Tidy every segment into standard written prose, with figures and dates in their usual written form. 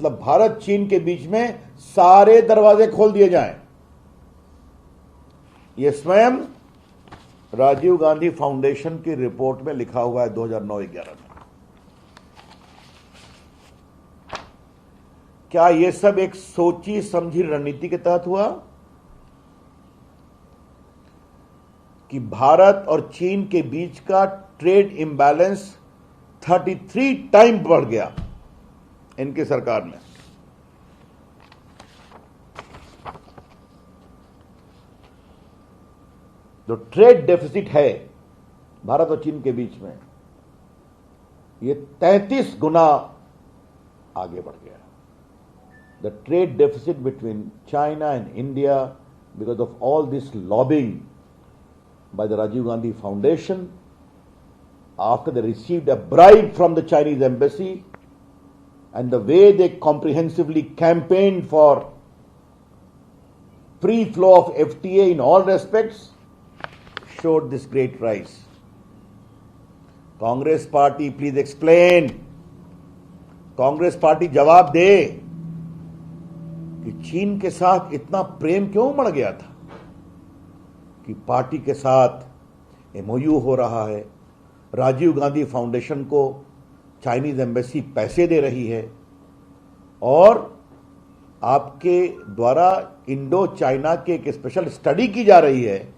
मतलब भारत चीन के बीच में सारे दरवाजे खोल दिए जाएं। यह स्वयं राजीव गांधी फाउंडेशन की रिपोर्ट में लिखा हुआ है 2009-11 में। क्या यह सब एक सोची समझी रणनीति के तहत हुआ कि भारत और चीन के बीच का ट्रेड इंबैलेंस 33 टाइम बढ़ गया इनकी सरकार में? जो ट्रेड डेफिसिट है भारत और चीन के बीच में, ये 33 गुना आगे बढ़ गया। The trade deficit between China and India, because of all this lobbying by the Rajiv Gandhi Foundation, after they received a bribe from the Chinese embassy, and the way they comprehensively campaigned for free flow of FTA in all respects, showed this great rise. Congress party, please explain. Congress party जवाब दे कि चीन के साथ इतना प्रेम क्यों बढ़ गया था कि पार्टी के साथ एमओयू हो रहा है, राजीव गांधी फाउंडेशन को चाइनीज एम्बेसी पैसे दे रही है और आपके द्वारा इंडो चाइना की एक स्पेशल स्टडी की जा रही है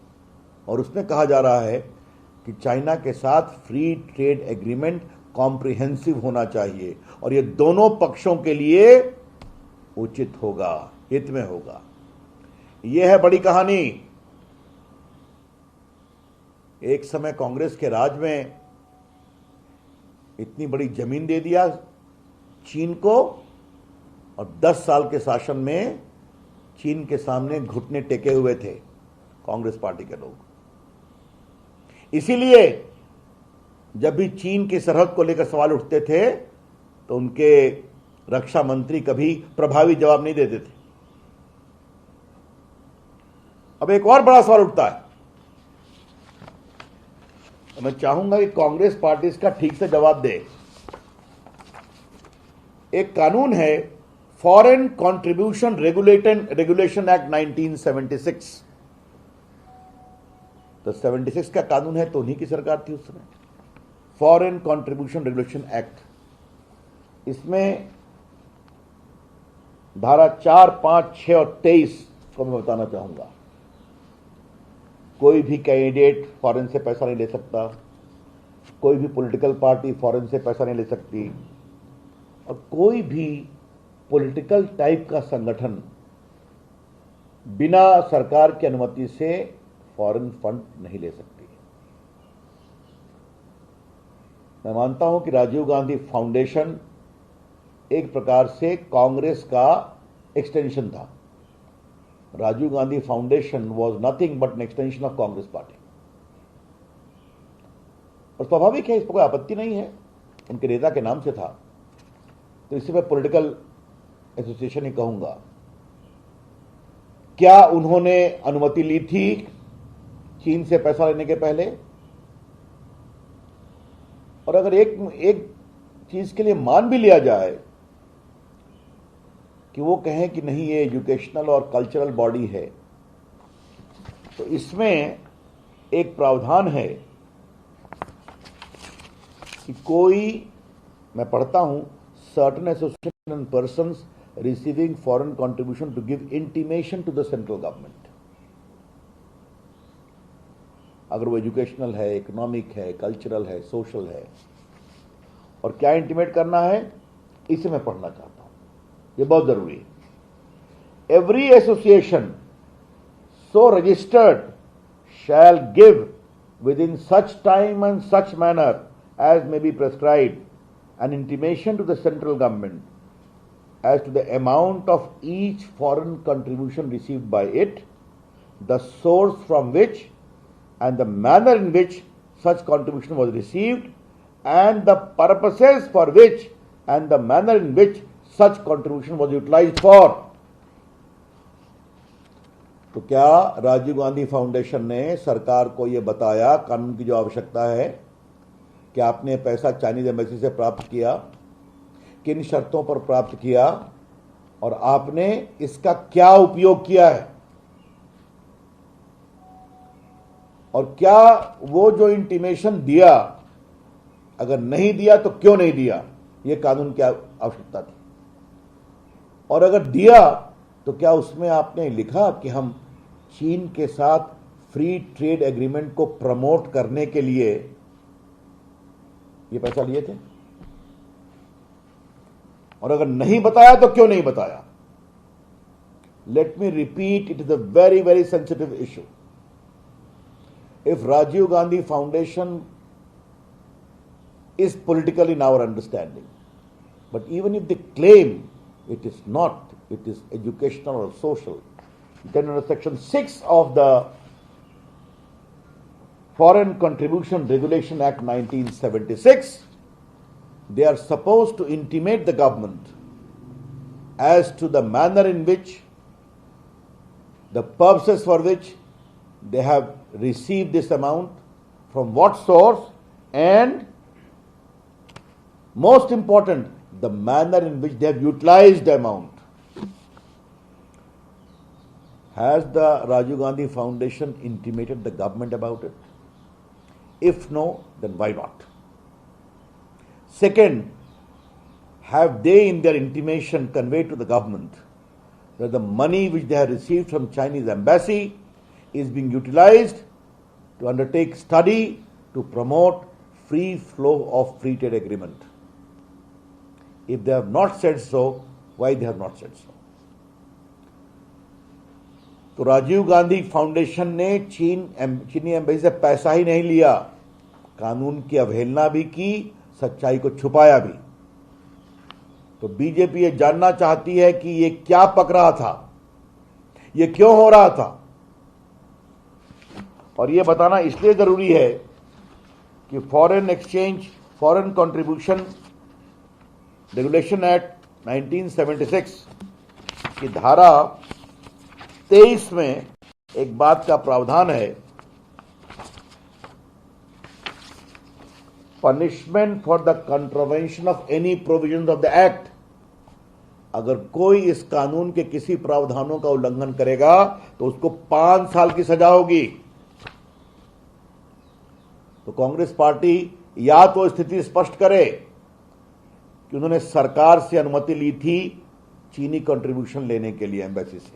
और उसमें कहा जा रहा है कि चाइना के साथ फ्री ट्रेड एग्रीमेंट कॉम्प्रिहेंसिव होना चाहिए और ये दोनों पक्षों के लिए उचित होगा, हित में होगा। यह है बड़ी कहानी। एक समय कांग्रेस के राज में इतनी बड़ी जमीन दे दिया चीन को और 10 साल के शासन में चीन के सामने घुटने टेके हुए थे कांग्रेस पार्टी के लोग। इसीलिए जब भी चीन की सरहद को लेकर सवाल उठते थे तो उनके रक्षा मंत्री कभी प्रभावी जवाब नहीं देते थे। अब एक और बड़ा सवाल उठता है, मैं चाहूंगा कि कांग्रेस पार्टी इसका ठीक से जवाब दे। एक कानून है फॉरेन कंट्रीब्यूशन रेगुलेशन एक्ट 1976। तो 76 का कानून है तो उन्हीं की सरकार थी उस समय। फॉरेन कंट्रीब्यूशन रेगुलेशन एक्ट, इसमें धारा 4, 5, 6 और 23 को मैं बताना चाहूंगा। कोई भी कैंडिडेट फॉरेन से पैसा नहीं ले सकता, कोई भी पॉलिटिकल पार्टी फॉरेन से पैसा नहीं ले सकती और कोई भी पॉलिटिकल टाइप का संगठन बिना सरकार की अनुमति से फॉरेन फंड नहीं ले सकती। मैं मानता हूं कि राजीव गांधी फाउंडेशन एक प्रकार से कांग्रेस का एक्सटेंशन था। Rajiv Gandhi foundation was nothing but an extension of Congress party. और स्वाभाविक है, इस पर कोई आपत्ति नहीं है, उनके नेता के नाम से था, तो इसे मैं पॉलिटिकल एसोसिएशन ही कहूंगा। क्या उन्होंने अनुमति ली थी चीन से पैसा लेने के पहले? और अगर एक चीज के लिए मान भी लिया जाए कि वो कहें कि नहीं ये एजुकेशनल और कल्चरल बॉडी है, तो इसमें एक प्रावधान है कि कोई, मैं पढ़ता हूं, certain association and persons receiving foreign contribution to give intimation to the central government. अगर वो एजुकेशनल है, इकोनॉमिक है, कल्चरल है, सोशल है, और क्या इंटीमेट करना है, इसे मैं पढ़ना चाहता हूं, ये बहुत जरूरी है। Every association so registered shall give within such time and such manner as may be prescribed an intimation to the central government as to the amount of each foreign contribution received by it, the source from which and the manner in which such contribution was received, and the purposes for which and the manner in which such contribution was utilized for। तो क्या Rajiv Gandhi foundation ने सरकार को यह बताया, कानून की जो आवश्यकता है, कि आपने पैसा चाइनीज एम्बेसी से प्राप्त किया, किन शर्तों पर प्राप्त किया और आपने इसका क्या उपयोग किया है, और क्या वो जो इंटीमेशन दिया, अगर नहीं दिया तो क्यों नहीं दिया, ये कानून की आवश्यकता थी। और अगर दिया तो क्या उसमें आपने लिखा कि हम चीन के साथ फ्री ट्रेड एग्रीमेंट को प्रमोट करने के लिए ये पैसा लिए थे? और अगर नहीं बताया तो क्यों नहीं बताया? Let me repeat, it is a very very sensitive issue. If Rajiv Gandhi Foundation is political in our understanding, but even if they claim it is not, it is educational or social, then under Section 6 of the Foreign Contribution Regulation Act 1976, they are supposed to intimate the government as to the manner in which, the purposes for which they have received this amount, from what source, and most important, the manner in which they have utilized the amount. Has the Rajiv Gandhi Foundation intimated the government about it? If no, then why not? Second, have they in their intimation conveyed to the government that the money which they have received from Chinese embassy is being utilized to undertake study to promote free flow of free trade agreement? If they have not said so, why they have not said so? तो Rajiv Gandhi foundation ने चीनी embassy से पैसा ही नहीं लिया, कानून की अवहेलना भी की, सच्चाई को छुपाया भी. तो बीजेपी ये जानना चाहती है कि ये क्या पक रहा था, ये क्यों हो रहा था. और ये बताना इसलिए जरूरी है कि फॉरेन कंट्रीब्यूशन रेगुलेशन एक्ट 1976 की धारा 23 में एक बात का प्रावधान है, punishment for the contravention of any provision of the act. अगर कोई इस कानून के किसी प्रावधानों का उल्लंघन करेगा तो उसको 5 साल की सजा होगी. तो कांग्रेस पार्टी या तो स्थिति स्पष्ट करे कि उन्होंने सरकार से अनुमति ली थी चीनी कंट्रीब्यूशन लेने के लिए एम्बेसी से.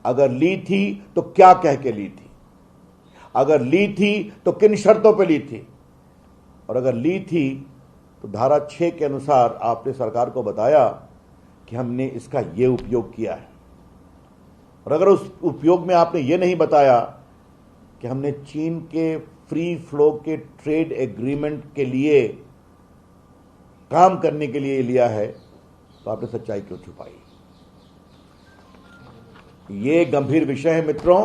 अगर ली थी तो क्या कह के ली थी, अगर ली थी तो किन शर्तों पे ली थी, और अगर ली थी तो धारा 6 के अनुसार आपने सरकार को बताया कि हमने इसका ये उपयोग किया है. और अगर उस उपयोग में आपने ये नहीं बताया कि हमने चीन के फ्री फ्लो के ट्रेड एग्रीमेंट के लिए काम करने के लिए लिया है, तो आपने सच्चाई क्यों छुपाई? ये गंभीर विषय है मित्रों.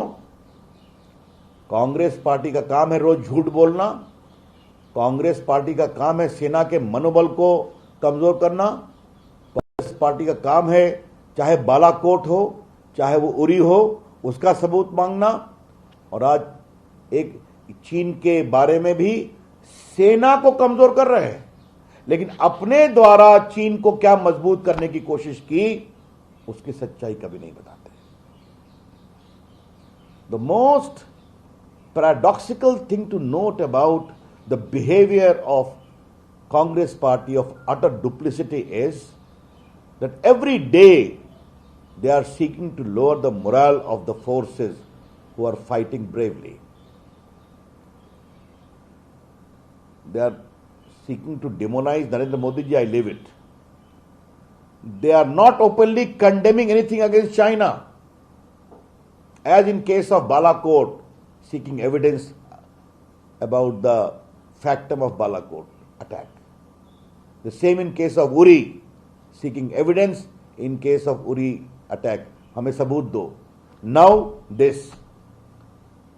कांग्रेस पार्टी का काम है रोज झूठ बोलना, कांग्रेस पार्टी का काम है सेना के मनोबल को कमजोर करना, कांग्रेस पार्टी का काम है चाहे बालाकोट हो चाहे वो उरी हो उसका सबूत मांगना. और आज एक चीन के बारे में भी सेना को कमजोर कर रहे हैं, लेकिन अपने द्वारा चीन को क्या मजबूत करने की कोशिश की उसकी सच्चाई कभी नहीं बताते. The most paradoxical thing to note about the behavior of Congress party of utter duplicity is that every day they are seeking to lower the morale of the forces who are fighting bravely. They are seeking to demonize Narendra Modi ji, I leave it. They are not openly condemning anything against China, as in case of Balakot, seeking evidence about the factum of Balakot attack. The same in case of Uri, seeking evidence in case of Uri attack. हमें सबूत दो. Now this.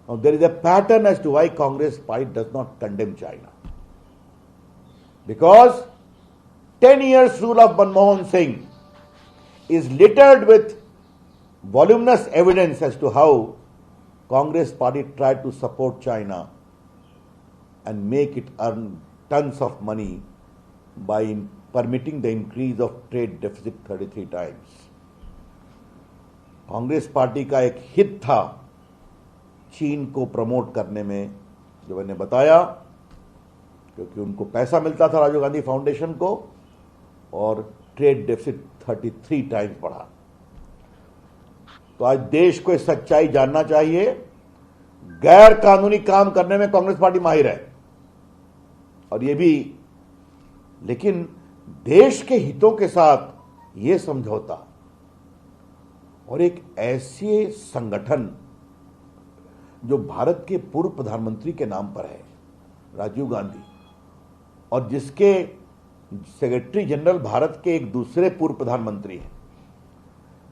Now there is a pattern as to why Congress party does not condemn China. Because 10 years rule of Manmohan Singh is littered with voluminous evidence as to how Congress party tried to support China and make it earn tons of money by permitting the increase of trade deficit 33 times. Congress party का एक हित था चीन को promote करने में, जो मैंने बताया, क्योंकि उनको पैसा मिलता था राजीव गांधी फाउंडेशन को, और ट्रेड डेफिसिट 33 टाइम्स बढ़ा। तो आज देश को इस सच्चाई जानना चाहिए, गैर कानूनी काम करने में कांग्रेस पार्टी माहिर है, और ये भी, लेकिन देश के हितों के साथ ये समझौता, और एक ऐसे संगठन जो भारत के पूर्व प्रधानमंत्री के नाम पर है, राजीव गांधी, और जिसके सेक्रेटरी जनरल भारत के एक दूसरे पूर्व प्रधानमंत्री हैं,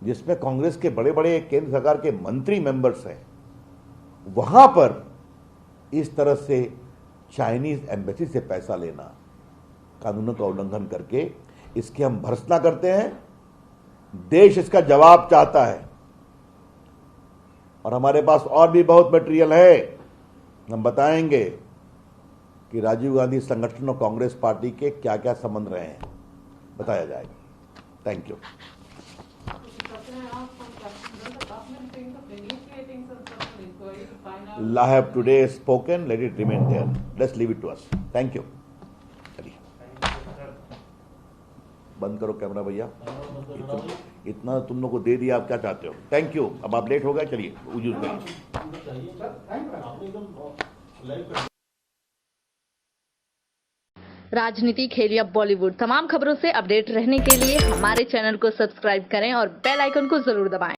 जिसमें कांग्रेस के बड़े बड़े केंद्र सरकार के मंत्री मेंबर्स हैं, वहां पर इस तरह से चाइनीज एम्बेसी से पैसा लेना, कानूनों का उल्लंघन करके, इसकी हम भर्त्सना करते हैं। देश इसका जवाब चाहता है, और हमारे पास और भी बहुत मटेरियल है। हम बताएंगे कि राजीव गांधी संगठन और कांग्रेस पार्टी के क्या क्या संबंध रहे हैं, बताया जाएगा। Thank you. I have today spoken, let it remain there. Let's leave it to us. Thank you. चलिए बंद करो कैमरा भैया। इतना तुम लोग को दे दिया, आप क्या चाहते हो? Thank you. अब आप लेट हो गए, चलिए यूज में। राजनीति, खेल या बॉलीवुड, तमाम खबरों से अपडेट रहने के लिए हमारे चैनल को सब्सक्राइब करें और बेल आइकन को जरूर दबाएं।